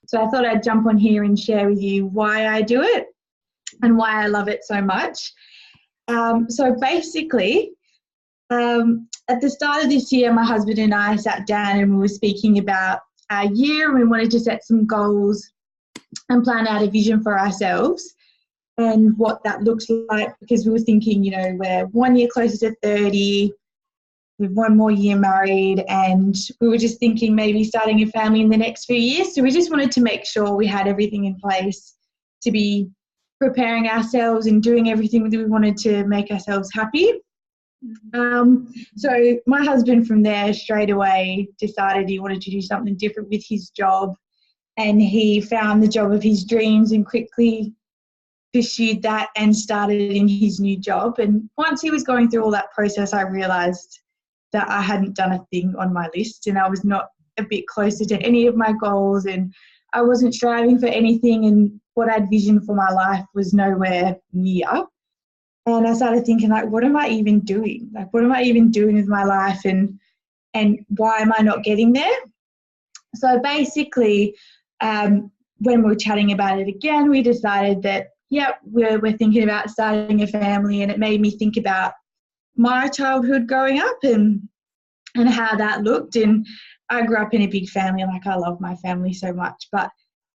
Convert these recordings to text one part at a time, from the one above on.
So I thought I'd jump on here and share with you why I do it and why I love it so much. So basically, at the start of this year, my husband and I sat down and we were speaking about our year, and we wanted to set some goals and plan out a vision for ourselves and what that looks like, because we were thinking, you know, we're 1 year closer to 30, we've 1 more year married, and we were just thinking maybe starting a family in the next few years. So we just wanted to make sure we had everything in place to be preparing ourselves and doing everything that we wanted to make ourselves happy. So my husband from there straight away decided he wanted to do something different with his job, and he found the job of his dreams and quickly pursued that and started in his new job. And once he was going through all that process, I realised that I hadn't done a thing on my list, and I was not a bit closer to any of my goals, and I wasn't striving for anything, and what I'd visioned for my life was nowhere near. And I started thinking, like, what am I even doing? Like, what am I even doing with my life, and why am I not getting there? So basically, when we were chatting about it again, we decided that, yeah, we're thinking about starting a family, and it made me think about my childhood growing up and how that looked. And I grew up in a big family, like I love my family so much, but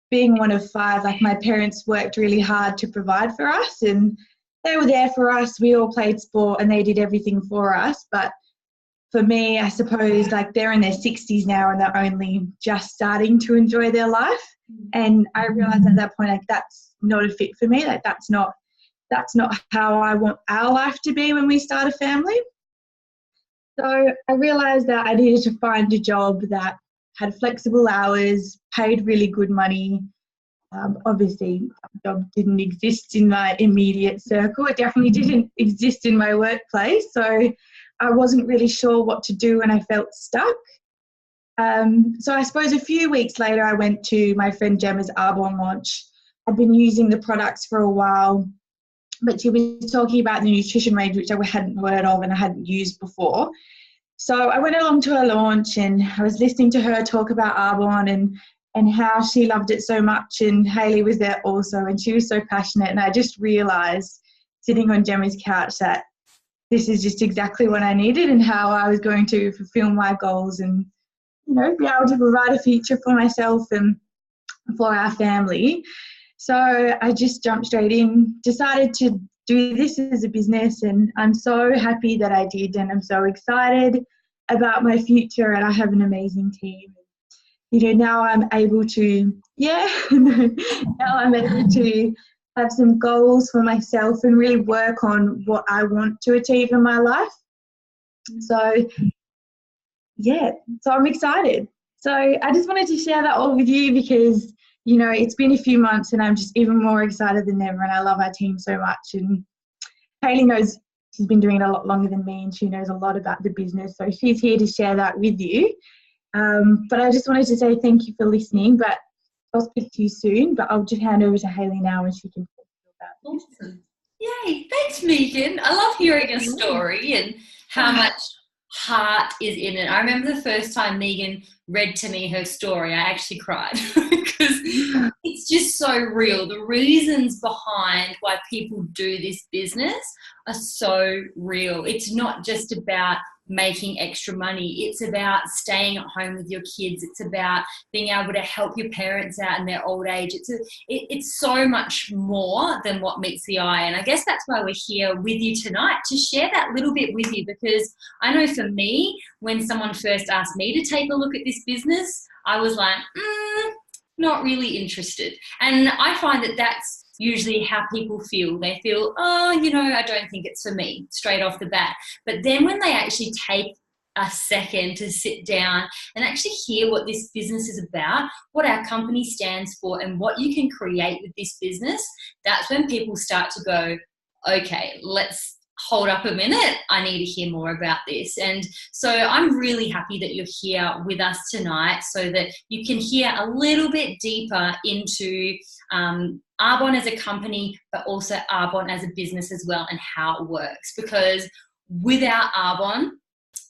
being one of 5, like my parents worked really hard to provide for us, and they were there for us. We all played sport and they did everything for us. But for me, I suppose, like, they're in their 60s now and they're only just starting to enjoy their life. And I realised at that point, like, that's not a fit for me. Like, that's not how I want our life to be when we start a family. So I realised that I needed to find a job that had flexible hours, paid really good money. Obviously, that job didn't exist in my immediate circle. It definitely didn't exist in my workplace. So I wasn't really sure what to do, and I felt stuck. So I suppose a few weeks later, I went to my friend Gemma's Arbonne launch. I'd been using the products for a while, but she was talking about the nutrition range, which I hadn't heard of and I hadn't used before. So I went along to her launch, and I was listening to her talk about Arbonne and how she loved it so much, and Hayley was there also, and she was so passionate, and I just realised sitting on Gemma's couch that this is just exactly what I needed and how I was going to fulfil my goals and, you know, be able to provide a future for myself and for our family. So I just jumped straight in, decided to do this as a business, and I'm so happy that I did, and I'm so excited about my future, and I have an amazing team. You know, now I'm able to, have some goals for myself and really work on what I want to achieve in my life. So, yeah, so I'm excited. So I just wanted to share that all with you because, you know, it's been a few months and I'm just even more excited than ever, and I love our team so much. And Hayley knows, she's been doing it a lot longer than me, and she knows a lot about the business, so she's here to share that with you. But I just wanted to say thank you for listening, but I'll speak to you soon, but I'll just hand over to Hayley now and she can talk to you about this. Awesome. Yay, thanks Megan. I love hearing a story and how much heart is in it. I remember the first time Megan read to me her story, I actually cried because it's just so real. The reasons behind why people do this business are so real. It's not just about making extra money. It's about staying at home with your kids. It's about being able to help your parents out in their old age. It's so much more than what meets the eye. And I guess that's why we're here with you tonight, to share that little bit with you, because I know for me, when someone first asked me to take a look at this business, I was like, not really interested. And I find that that's usually how people feel. They feel, oh, you know, I don't think it's for me straight off the bat. But then when they actually take a second to sit down and actually hear what this business is about, what our company stands for, and what you can create with this business, that's when people start to go, okay, let's hold up a minute. I need to hear more about this. And so I'm really happy that you're here with us tonight so that you can hear a little bit deeper into Arbonne as a company, but also Arbonne as a business as well, and how it works. Because without Arbonne,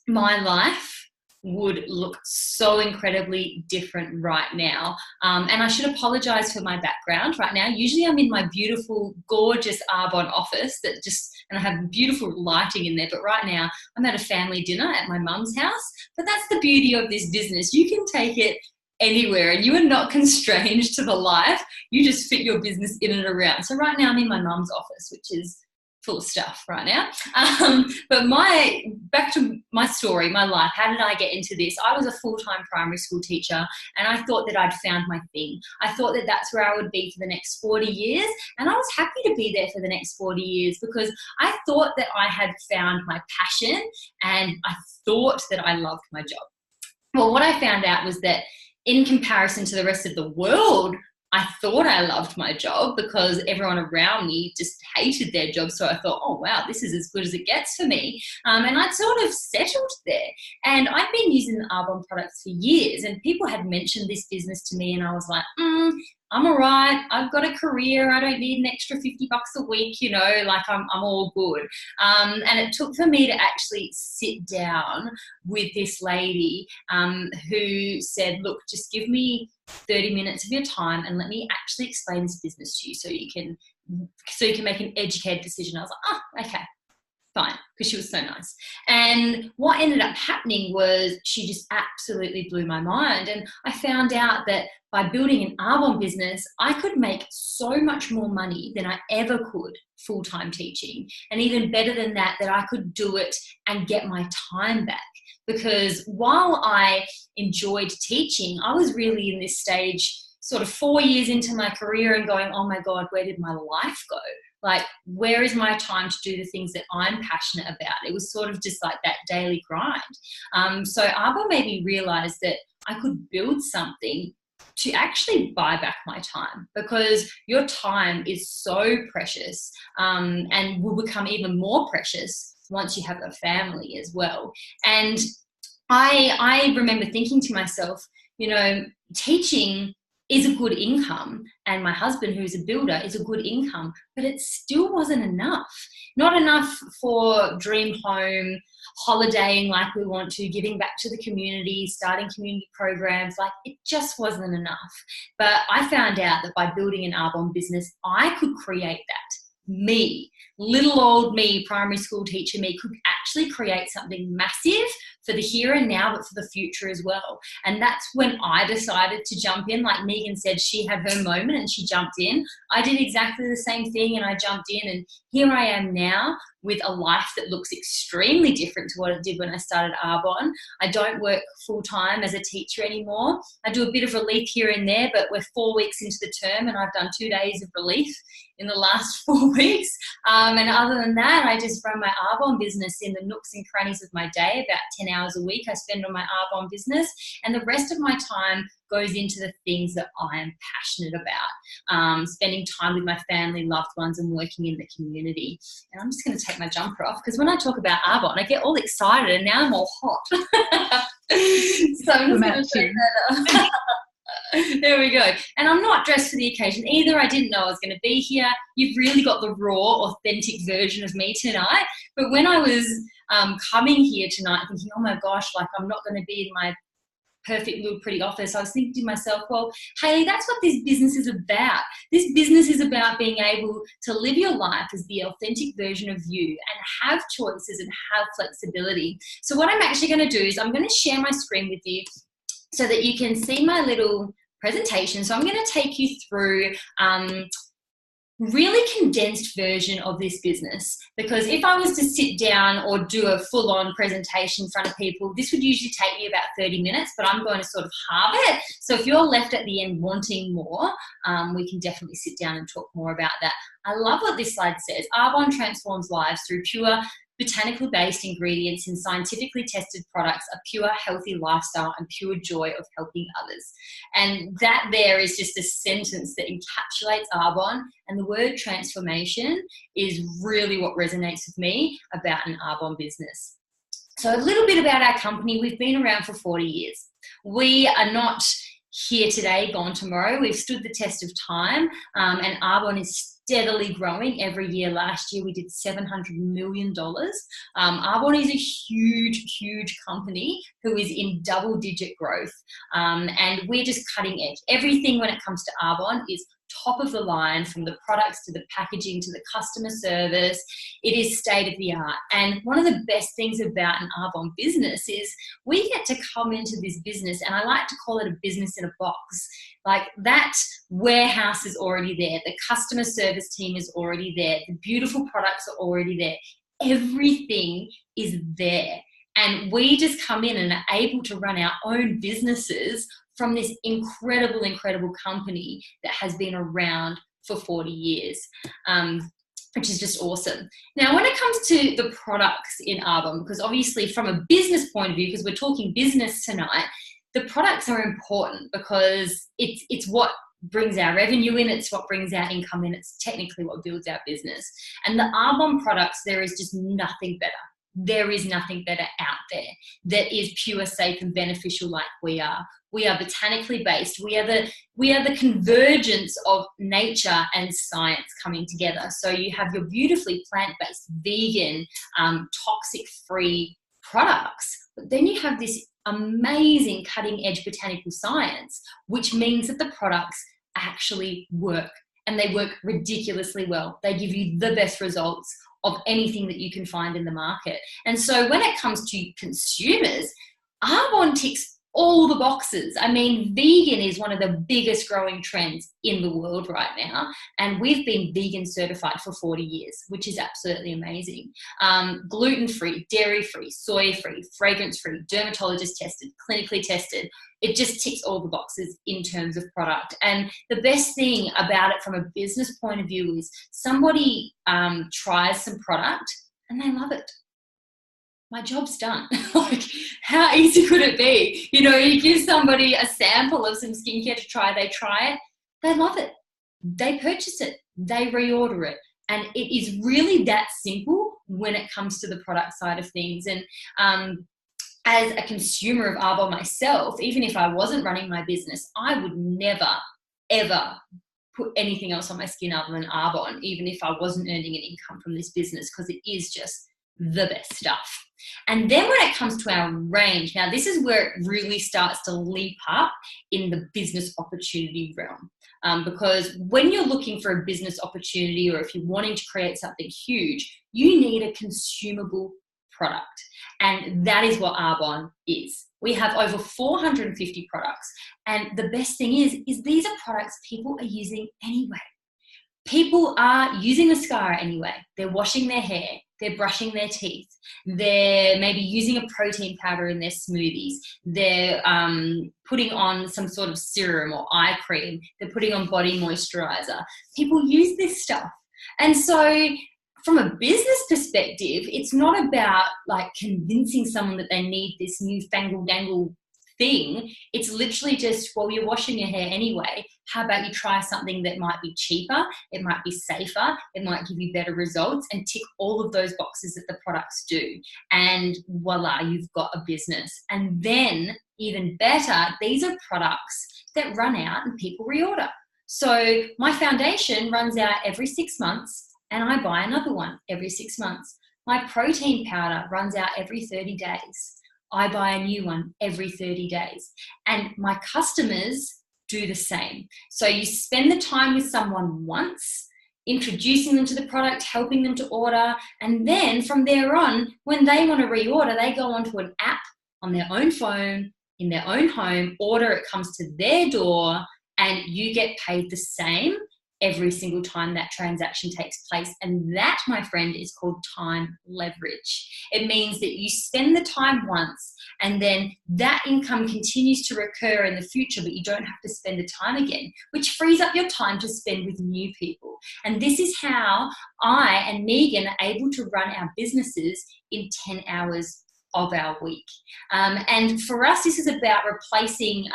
my life would look so incredibly different right now. And I should apologize for my background right now. Usually I'm in my beautiful, gorgeous Arbonne office and I have beautiful lighting in there. But right now I'm at a family dinner at my mum's house. But that's the beauty of this business. You can take it anywhere and you are not constrained to the life. You just fit your business in and around. So right now I'm in my mum's office, which is full of stuff right now. But back to my story, my life, how did I get into this? I was a full-time primary school teacher and I thought that I'd found my thing. I thought that that's where I would be for the next 40 years. And I was happy to be there for the next 40 years because I thought that I had found my passion and I thought that I loved my job. Well, what I found out was that in comparison to the rest of the world, I thought I loved my job because everyone around me just hated their job. So I thought, oh, wow, this is as good as it gets for me. And I'd sort of settled there. And I'd been using the Arbonne products for years and people had mentioned this business to me and I was like, I'm all right. I've got a career. I don't need an extra $50 a week, like I'm all good. And it took for me to actually sit down with this lady who said, look, just give me 30 minutes of your time and let me actually explain this business to you so you can make an educated decision. I was like, oh, okay. Fine, because she was so nice. And what ended up happening was she just absolutely blew my mind. And I found out that by building an Arbonne business, I could make so much more money than I ever could full-time teaching. And even better than that, that I could do it and get my time back. Because while I enjoyed teaching, I was really in this stage sort of 4 years into my career and going, oh my God, where did my life go? Like, where is my time to do the things that I'm passionate about? It was sort of just like that daily grind. So Arbonne made me realize that I could build something to actually buy back my time, because your time is so precious and will become even more precious once you have a family as well. And I remember thinking to myself, teaching is a good income, and my husband, who's a builder, is a good income, but it still wasn't enough. Not enough for dream home, holidaying like we want to, giving back to the community, starting community programs. Like, it just wasn't enough. But I found out that by building an Arbonne business, I could create that. Me, little old me, primary school teacher me, could actually create something massive for the here and now, but for the future as well. And that's when I decided to jump in. Like Megan said, she had her moment and she jumped in. I did exactly the same thing and I jumped in, and here I am now with a life that looks extremely different to what it did when I started Arbonne. I don't work full-time as a teacher anymore. I do a bit of relief here and there, but we're 4 weeks into the term and I've done 2 days of relief in the last 4 weeks. And other than that, I just run my Arbonne business in the nooks and crannies of my day. About 10 hours a week I spend on my Arbonne business, and the rest of my time goes into the things that I am passionate about, spending time with my family, loved ones, and working in the community. And I'm just going to take my jumper off, because when I talk about Arbonne, I get all excited and now I'm all hot. So I'm just going to take that off. There we go. And I'm not dressed for the occasion either. I didn't know I was going to be here. You've really got the raw, authentic version of me tonight. But when I was coming here tonight thinking, oh my gosh, like I'm not going to be in my perfect little pretty office, I was thinking to myself, well, Hayley, that's what this business is about. This business is about being able to live your life as the authentic version of you and have choices and have flexibility. So what I'm actually going to do is I'm going to share my screen with you so that you can see my little presentation. So I'm going to take you through really condensed version of this business, because if I was to sit down or do a full-on presentation in front of people, this would usually take me about 30 minutes, but I'm going to sort of halve it. So if you're left at the end wanting more, we can definitely sit down and talk more about that. I love what this slide says. Arbonne transforms lives through pure botanically-based ingredients and scientifically tested products, a pure, healthy lifestyle and pure joy of helping others. And that there is just a sentence that encapsulates Arbonne, and the word transformation is really what resonates with me about an Arbonne business. So a little bit about our company. We've been around for 40 years. We are not here today, gone tomorrow. We've stood the test of time, and Arbonne is steadily growing every year. Last year we did $700 million. Arbonne is a huge, huge company who is in double-digit growth, and we're just cutting edge. Everything when it comes to Arbonne is top of the line, from the products to the packaging to the customer service. It is state of the art. And one of the best things about an Arbonne business is we get to come into this business, and I like to call it a business in a box. Like, that warehouse is already there. The customer service team is already there. The beautiful products are already there. Everything is there. And we just come in and are able to run our own businesses from this incredible, incredible company that has been around for 40 years, which is just awesome. Now, when it comes to the products in Arbonne, because obviously from a business point of view, because we're talking business tonight, the products are important because it's what brings our revenue in, it's what brings our income in, it's technically what builds our business. And the Arbonne products, there is just nothing better. There is nothing better out there that is pure, safe and beneficial like we are. We are botanically based. We are the convergence of nature and science coming together. So you have your beautifully plant-based, vegan, toxic-free products, but then you have this amazing cutting-edge botanical science, which means that the products actually work, and they work ridiculously well. They give you the best results of anything that you can find in the market. And so when it comes to consumers, Arbonne ticks all the boxes. I mean, vegan is one of the biggest growing trends in the world right now. And we've been vegan certified for 40 years, which is absolutely amazing. Gluten-free, dairy-free, soy-free, fragrance-free, dermatologist tested, clinically tested. It just ticks all the boxes in terms of product. And the best thing about it from a business point of view is somebody tries some product and they love it. My job's done. Like, how easy could it be? You know, you give somebody a sample of some skincare to try, they try it, they love it. They purchase it, they reorder it. And it is really that simple when it comes to the product side of things. And as a consumer of Arbonne myself, even if I wasn't running my business, I would never, ever put anything else on my skin other than Arbonne, even if I wasn't earning an income from this business, because it is just the best stuff. And then when it comes to our range, now this is where it really starts to leap up in the business opportunity realm. Because when you're looking for a business opportunity, or if you're wanting to create something huge, you need a consumable product. And that is what Arbonne is. We have over 450 products. And the best thing is these are products people are using anyway. People are using mascara anyway. They're washing their hair. They're brushing their teeth. They're maybe using a protein powder in their smoothies. They're putting on some sort of serum or eye cream. They're putting on body moisturizer. People use this stuff. And so from a business perspective, it's not about like convincing someone that they need this new fangle dangle thing. It's literally just, well, you're washing your hair anyway. How about you try something that might be cheaper, it might be safer, it might give you better results, and tick all of those boxes that the products do. And voila, you've got a business. And then even better, these are products that run out and people reorder. So my foundation runs out every 6 months and I buy another one every 6 months. My protein powder runs out every 30 days. I buy a new one every 30 days. And my customers do the same. So you spend the time with someone once, introducing them to the product, helping them to order, and then from there on, when they want to reorder, they go onto an app on their own phone, in their own home, order, it comes to their door, and you get paid the same every single time that transaction takes place. And that, my friend, is called time leverage. It means that you spend the time once and then that income continues to recur in the future, but you don't have to spend the time again, which frees up your time to spend with new people. And this is how I and Megan are able to run our businesses in 10 hours of our week. And for us, this is about replacing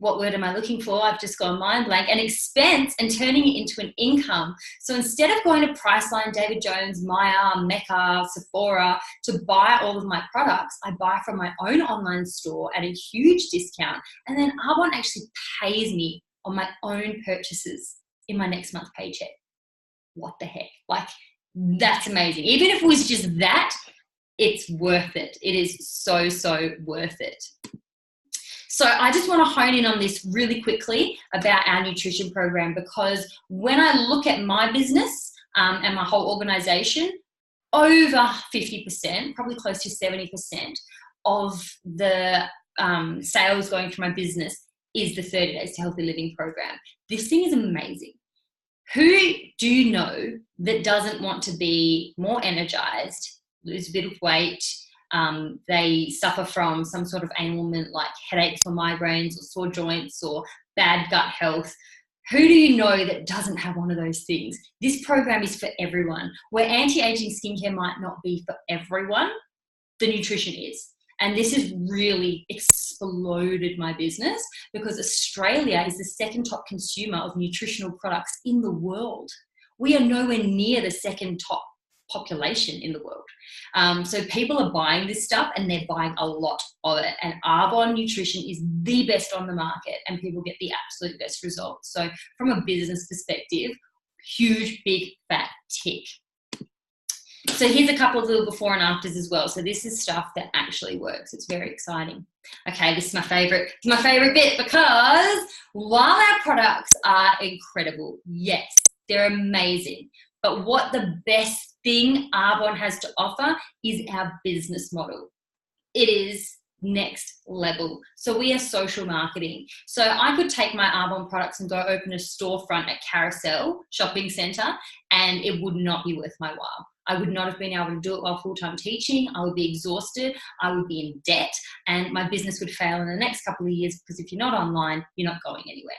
what word am I looking for? I've just gone mind blank. An expense and turning it into an income. So instead of going to Priceline, David Jones, Maya, Mecca, Sephora to buy all of my products, I buy from my own online store at a huge discount. And then Arbonne actually pays me on my own purchases in my next month's paycheck. What the heck? Like, that's amazing. Even if it was just that, it's worth it. It is so, so worth it. So I just want to hone in on this really quickly about our nutrition program, because when I look at my business and my whole organization, over 50%, probably close to 70% of the sales going through my business is the 30 Days to Healthy Living program. This thing is amazing. Who do you know that doesn't want to be more energized, lose a bit of weight? They suffer from some sort of ailment like headaches or migraines or sore joints or bad gut health. Who do you know that doesn't have one of those things? This program is for everyone. Where anti-aging skincare might not be for everyone, the nutrition is. And this has really exploded my business, because Australia is the second top consumer of nutritional products in the world. We are nowhere near the second top population in the world. So people are buying this stuff, and they're buying a lot of it. And Arbonne nutrition is the best on the market, and people get the absolute best results. So from a business perspective, huge, big, fat tick. So here's a couple of little before and afters as well. So this is stuff that actually works. It's very exciting. Okay, this is my favorite. It's my favorite bit, because while our products are incredible, yes, they're amazing, but what the best thing Arbonne has to offer is our business model. It is next level. So we are social marketing. So I could take my Arbonne products and go open a storefront at Carousel Shopping Centre, and it would not be worth my while. I would not have been able to do it while full-time teaching. I would be exhausted. I would be in debt, and my business would fail in the next couple of years, because if you're not online, you're not going anywhere.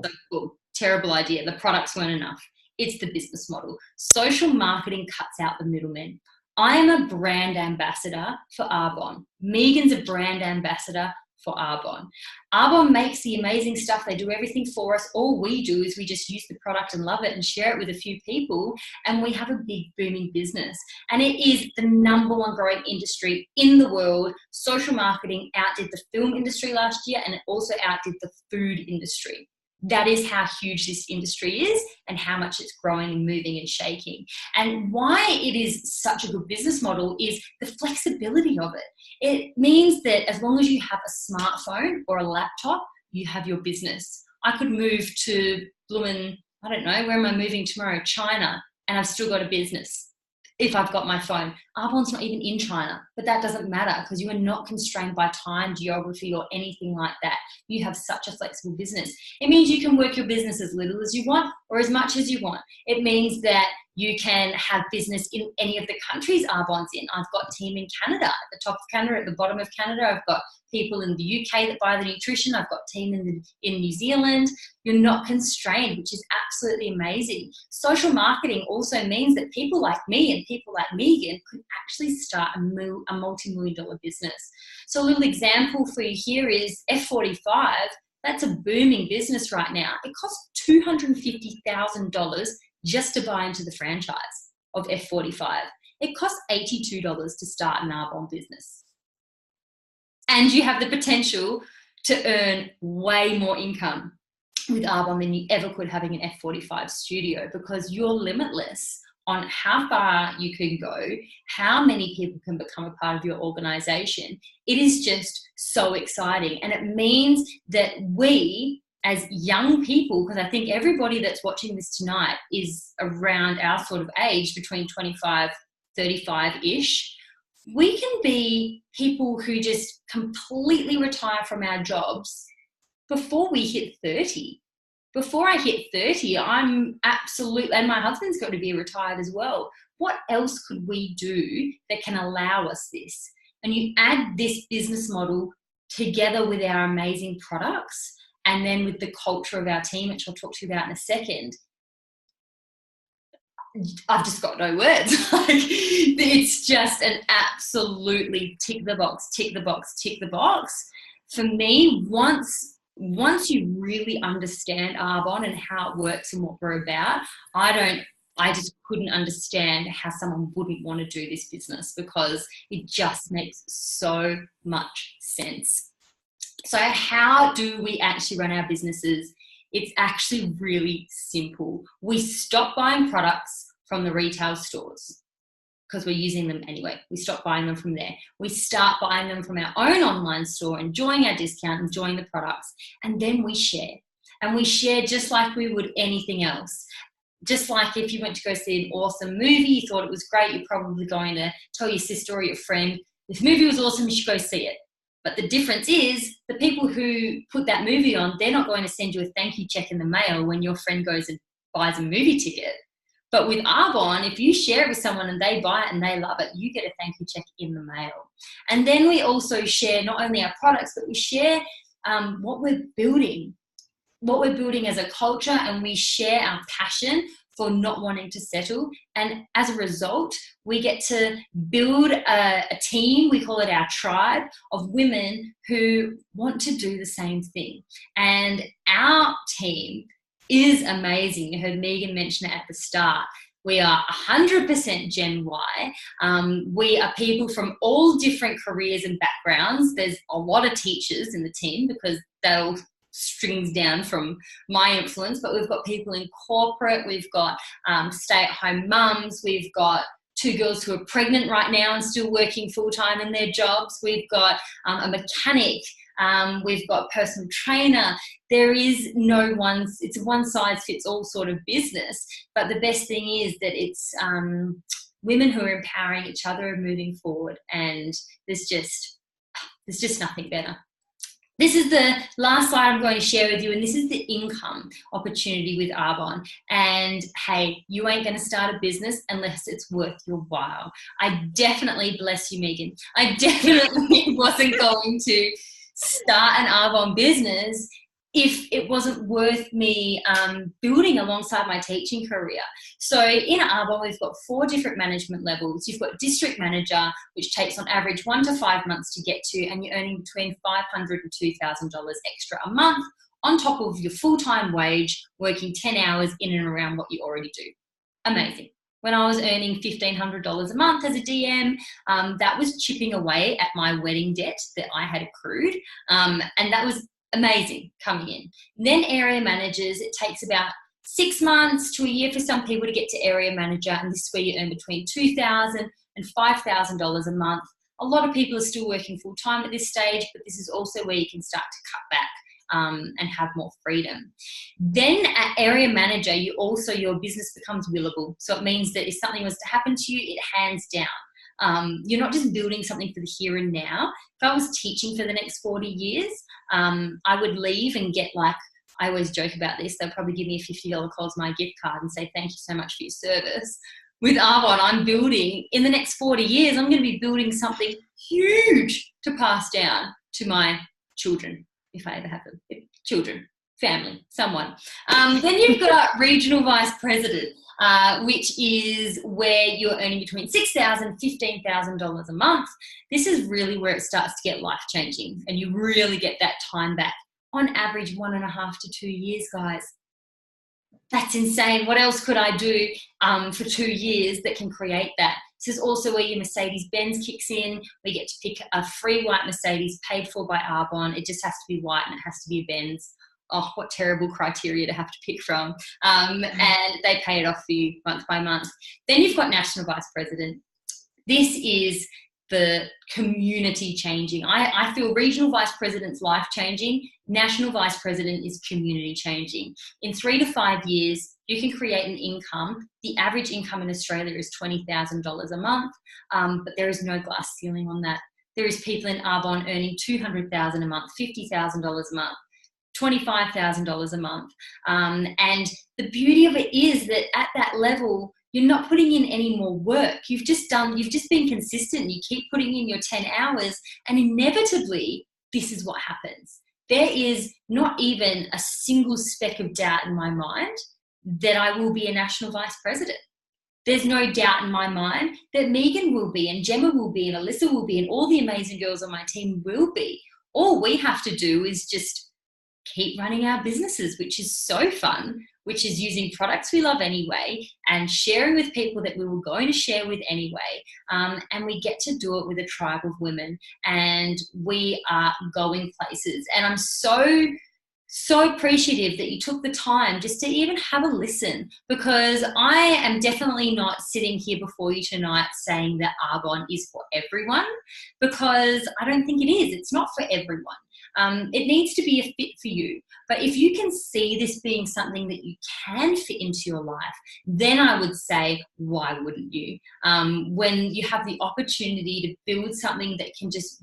So cool. Terrible idea. The products weren't enough. It's the business model. Social marketing cuts out the middlemen. I am a brand ambassador for Arbonne. Megan's a brand ambassador for Arbonne. Arbonne makes the amazing stuff. They do everything for us. All we do is we just use the product and love it and share it with a few people, and we have a big booming business. And it is the #1 growing industry in the world. Social marketing outdid the film industry last year, and it also outdid the food industry. That is how huge this industry is, and how much it's growing and moving and shaking. And why it is such a good business model is the flexibility of it. It means that as long as you have a smartphone or a laptop, you have your business. I could move to I don't know, where am I moving tomorrow? China, and I've still got a business if I've got my phone. Arbonne's not even in China, but that doesn't matter, because you are not constrained by time, geography, or anything like that. You have such a flexible business. It means you can work your business as little as you want or as much as you want. It means that you can have business in any of the countries Arbonne's in. I've got a team in Canada, at the top of Canada, at the bottom of Canada. I've got people in the UK that buy the nutrition. I've got a team in New Zealand. You're not constrained, which is absolutely amazing. Social marketing also means that people like me and people like Megan could actually start a multi-million-dollar business. So a little example for you here is F45. That's a booming business right now. It costs $250,000 just to buy into the franchise of F45. It costs $82 to start an Arbonne business. And you have the potential to earn way more income with Arbonne than you ever could having an F45 studio, because you're limitless on how far you can go, how many people can become a part of your organization. It is just so exciting. And it means that we, as young people, because I think everybody that's watching this tonight is around our sort of age, between 25, 35-ish, we can be people who just completely retire from our jobs before we hit 30. Before I hit 30, I'm absolutely, and my husband's got to be retired as well. What else could we do that can allow us this? And you add this business model together with our amazing products, and then with the culture of our team, which I'll talk to you about in a second, I've just got no words. It's just an absolutely tick the box, tick the box, tick the box. For me, once you really understand Arbonne and how it works and what we're about, I just couldn't understand how someone wouldn't want to do this business, because it just makes so much sense. So how do we actually run our businesses It's actually really simple. We stop buying products from the retail stores because we're using them anyway. We stop buying them from there. We start buying them from our own online store, enjoying our discount, enjoying the products, and then we share. And we share just like we would anything else. Just like if you went to go see an awesome movie, you thought it was great, you're probably going to tell your sister or your friend, this movie was awesome, you should go see it. But the difference is the people who put that movie on, they're not going to send you a thank you check in the mail when your friend goes and buys a movie ticket. But with Arbonne, if you share it with someone and they buy it and they love it, you get a thank you check in the mail. And then we also share not only our products, but we share what we're building as a culture, and we share our passion for not wanting to settle. And as a result, we get to build a team, we call it our tribe, of women who want to do the same thing. And our team is amazing. You heard Megan mention it at the start. We are 100% Gen Y. We are people from all different careers and backgrounds. There's a lot of teachers in the team because they're all strings down from my influence, but we've got people in corporate, we've got stay-at-home mums, we've got 2 girls who are pregnant right now and still working full-time in their jobs, we've got a mechanic, we've got a personal trainer. There is no it's a one-size-fits-all sort of business, but the best thing is that it's women who are empowering each other and moving forward, and there's just nothing better. This is the last slide I'm going to share with you, and this is the income opportunity with Arbonne. And hey, you ain't going to start a business unless it's worth your while. I definitely, bless you, Megan, I definitely wasn't going to start an Arbonne business if it wasn't worth me building alongside my teaching career. So in Arbonne, we've got 4 different management levels. You've got district manager, which takes on average 1 to 5 months to get to, and you're earning between $500 and $2,000 extra a month on top of your full-time wage, working 10 hours in and around what you already do. Amazing. When I was earning $1,500 a month as a DM, that was chipping away at my wedding debt that I had accrued, and that was amazing coming in. And then area managers, it takes about 6 months to a year for some people to get to area manager, and this is where you earn between $2,000 and $5,000 a month. A lot of people are still working full-time at this stage, but this is also where you can start to cut back and have more freedom. Then at area manager, your business becomes willable. So it means that if something was to happen to you, it hands down. You're not just building something for the here and now. If I was teaching for the next 40 years, I would leave and get I always joke about this, they'll probably give me a $50 Cosmo gift card and say, thank you so much for your service. With Arbonne, I'm building, in the next 40 years, I'm going to be building something huge to pass down to my children, if I ever have them. Children, family, someone. Then you've got regional vice president, which is where you're earning between $6,000 and $15,000 a month. This is really where it starts to get life-changing, and you really get that time back. On average, 1.5 to 2 years, guys. That's insane. What else could I do for 2 years that can create that? This is also where your Mercedes-Benz kicks in. We get to pick a free white Mercedes paid for by Arbonne. It just has to be white and it has to be a Benz. Oh, what terrible criteria to have to pick from. And they pay it off for you month by month. Then you've got national vice president. This is the community changing. I feel regional vice president's life changing. National vice president is community changing. In 3 to 5 years, you can create an income. The average income in Australia is $20,000 a month, but there is no glass ceiling on that. There is people in Arbonne earning $200,000 a month, $50,000 a month, $25,000 a month. And the beauty of it is that at that level, you're not putting in any more work. You've just been consistent. You keep putting in your 10 hours, and inevitably, this is what happens. There is not even a single speck of doubt in my mind that I will be a national vice president. There's no doubt in my mind that Megan will be, and Gemma will be, and Alyssa will be, and all the amazing girls on my team will be. All we have to do is just keep running our businesses, which is so fun, which is using products we love anyway and sharing with people that we were going to share with anyway. And we get to do it with a tribe of women, and we are going places. And I'm so so appreciative that you took the time just to even have a listen, because I am definitely not sitting here before you tonight saying that Arbonne is for everyone, because I don't think it is. It's not for everyone. It needs to be a fit for you. But if you can see this being something that you can fit into your life, then I would say, why wouldn't you? When you have the opportunity to build something that can just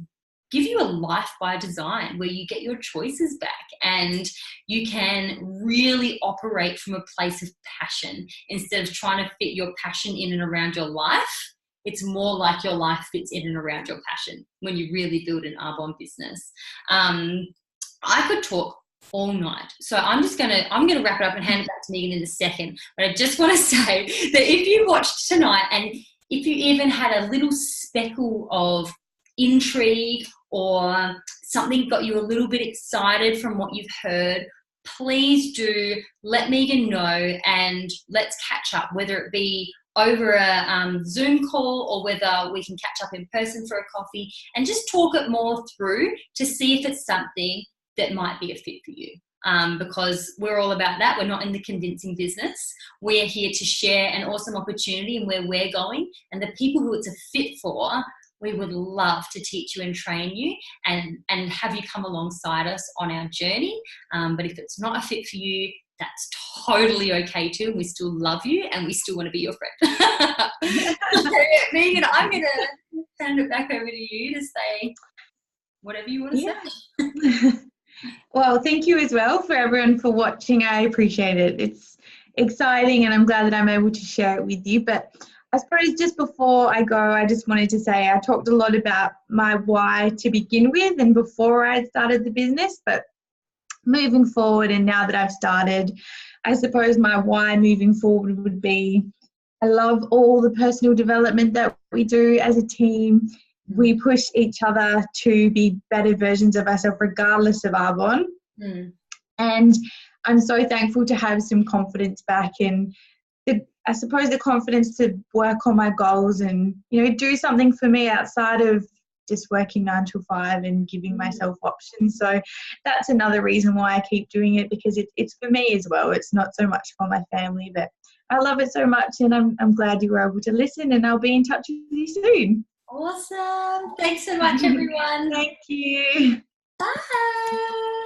give you a life by design, where you get your choices back and you can really operate from a place of passion instead of trying to fit your passion in and around your life. It's more like your life fits in and around your passion when you really build an Arbonne business. I could talk all night. So I'm gonna wrap it up and hand it back to Megan in a second. But I just want to say that if you watched tonight and if you even had a little speckle of intrigue or something got you a little bit excited from what you've heard, please do let Megan know and let's catch up, whether it be over a Zoom call or whether we can catch up in person for a coffee and just talk it more through to see if it's something that might be a fit for you. Because we're all about that. We're not in the convincing business. We're here to share an awesome opportunity and where we're going, and the people who it's a fit for, we would love to teach you and train you and have you come alongside us on our journey. But if it's not a fit for you, that's totally okay too. We still love you and we still want to be your friend. Megan, I'm going to hand it back over to you to say whatever you want to say. Well, thank you as well for everyone for watching. I appreciate it. It's exciting and I'm glad that I'm able to share it with you. But I suppose just before I go, I just wanted to say I talked a lot about my why to begin with and before I started the business, but moving forward and now that I've started, I suppose my why moving forward would be I love all the personal development that we do as a team. We push each other to be better versions of ourselves regardless of Arbonne. And I'm so thankful to have some confidence back and I suppose the confidence to work on my goals and, you know, do something for me outside of just working 9 to 5 and giving myself options. So that's another reason why I keep doing it, because it's for me as well. It's not so much for my family, but I love it so much and I'm glad you were able to listen, and I'll be in touch with you soon. Awesome. Thanks so much, everyone. Thank you. Bye.